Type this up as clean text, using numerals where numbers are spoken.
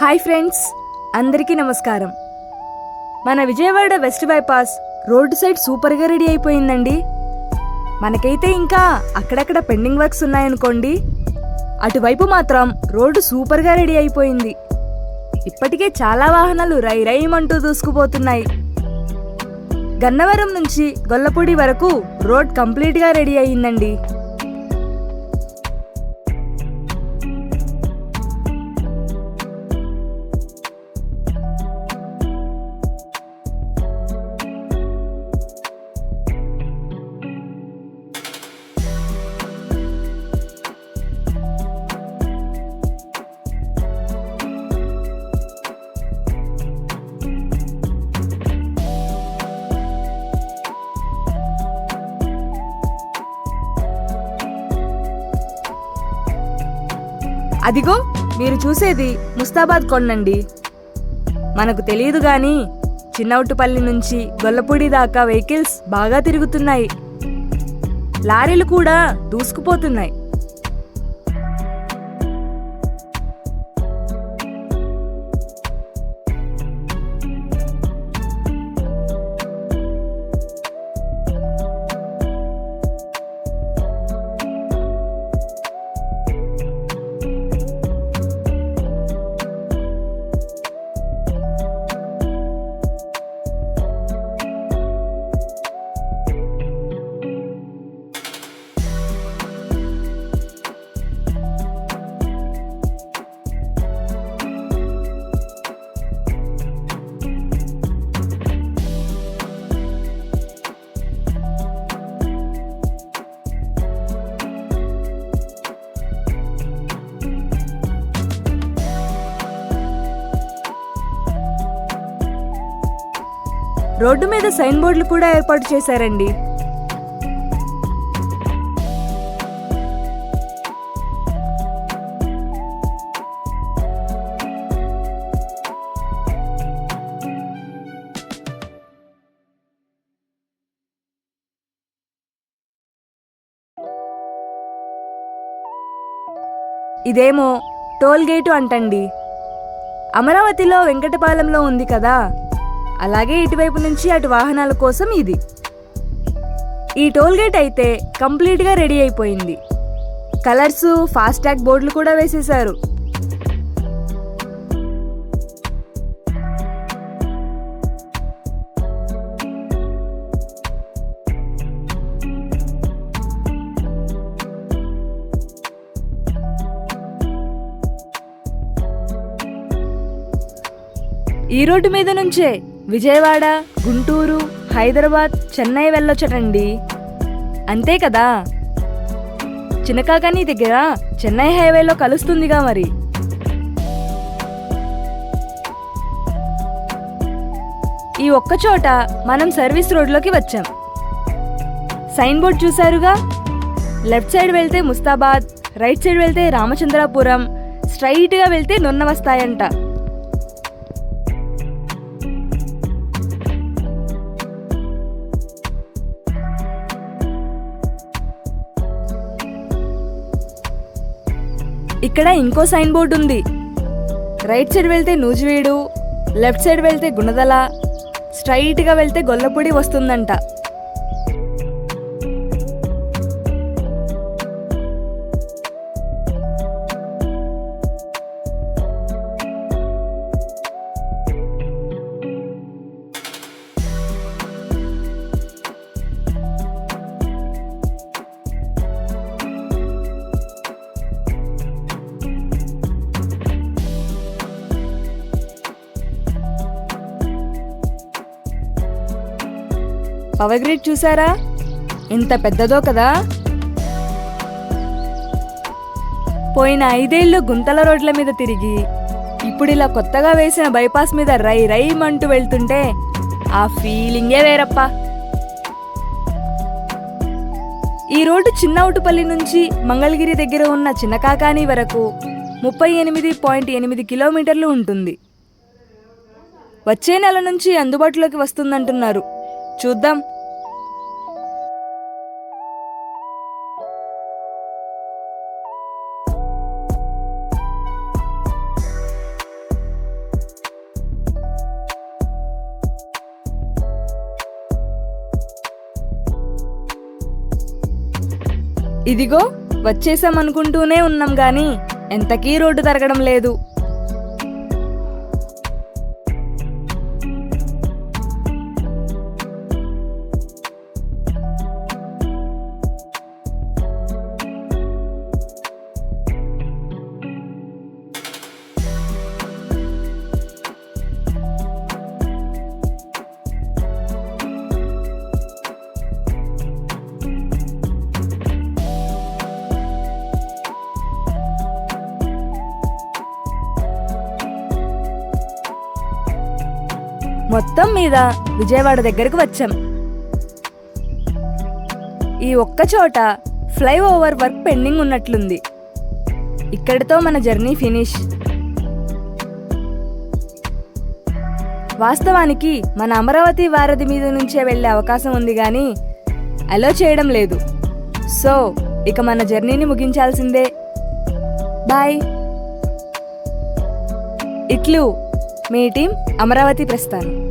Hi friends, అందరికీ నమస్కారం. మన Vijayawada west bypass road side సూపర్గా రెడీ అయిపోయిందండి. మనకైతే ఇంకా అక్కడక్కడ పెండింగ్ వర్క్స్ ఉన్నాయనుకోండి, అటువైపు మాత్రం రోడ్డు సూపర్గా రెడీ అయిపోయింది. ఇప్పటికే చాలా వాహనాలు రైమంటూ దూసుకుపోతున్నాయి. గన్నవరం నుంచి గొల్లపూడి వరకు రోడ్ కంప్లీట్గా రెడీ అయ్యిందండి. అదిగో మీరు చూసేది ముస్తాబాద్ కొండండి. మనకు తెలియదు గాని చిన్నౌటుపల్లి నుంచి గొల్లపూడి దాకా వెహికల్స్ బాగా తిరుగుతున్నాయి. లారీలు కూడా దూసుకుపోతున్నాయి. రోడ్డు మీద సైన్ బోర్డులు కూడా ఏర్పాటు చేశారండి. ఇదేమో టోల్ గేటు అంటండి. అమరావతిలో వెంకటపాలెంలో ఉంది కదా, అలాగే ఇటువైపు నుంచి అటు వాహనాల కోసం ఇది. ఈ టోల్ గేట్ అయితే కంప్లీట్గా రెడీ అయిపోయింది. కలర్స్, ఫాస్టాగ్ బోర్డులు కూడా వేసేశారు. ఈ రోడ్డు మీద నుంచే విజయవాడ, గుంటూరు, హైదరాబాద్, చెన్నై వెళ్ళొచ్చటండి. అంతే కదా, చినకాకాని దగ్గర చెన్నై హైవేలో కలుస్తుందిగా మరి. ఈ ఒక్కచోట మనం సర్వీస్ రోడ్లోకి వచ్చాం. సైన్ బోర్డ్ చూశారుగా. లెఫ్ట్ సైడ్ వెళ్తే ముస్తాబాద్, రైట్ సైడ్ వెళ్తే రామచంద్రాపురం, స్ట్రైట్గా వెళ్తే నున్న వస్తాయంట. ఇక్కడ ఇంకో సైన్ బోర్డు ఉంది. రైట్ సైడ్ వెళ్తే నూజివీడు, లెఫ్ట్ సైడ్ వెళ్తే గుణదల, స్ట్రైట్గా వెళ్తే గొల్లపూడి వస్తుందంట. పవర్ గ్రిడ్ చూసారా, ఎంత పెద్దదో కదా. పోయిన 5 ఏళ్ళు గుంతల రోడ్ల మీద తిరిగి ఇప్పుడు ఇలా కొత్తగా వేసిన బైపాస్ మీద రైమంటూ వెళ్తుంటే ఆ ఫీలింగే వేరప్ప. ఈ రోడ్డు చిన్నౌటుపల్లి నుంచి మంగళగిరి దగ్గర ఉన్న చిన్నకాకాని వరకు 38.8 కిలోమీటర్లు ఉంటుంది. వచ్చే నెల నుంచి అందుబాటులోకి వస్తుందంటున్నారు. చూద్దాం. ఇదిగో వచ్చేసామనుకుంటూనే ఉన్నాం గాని ఎంతకీ రోడ్డు తరగడం లేదు. మొత్తం మీద విజయవాడ దగ్గరకు వచ్చాం. ఈ ఒక్క చోట ఫ్లైఓవర్ వర్క్ పెండింగ్ ఉన్నట్లుంది. ఇక్కడితో మన జర్నీ ఫినిష్. వాస్తవానికి మన అమరావతి వారధి మీద నుంచే వెళ్ళే అవకాశం ఉంది కానీ అలో చేయడం లేదు. సో ఇక మన జర్నీని ముగించాల్సిందే. బాయ్. ఇట్లు మీ టీం అమరావతి ప్రస్థానం.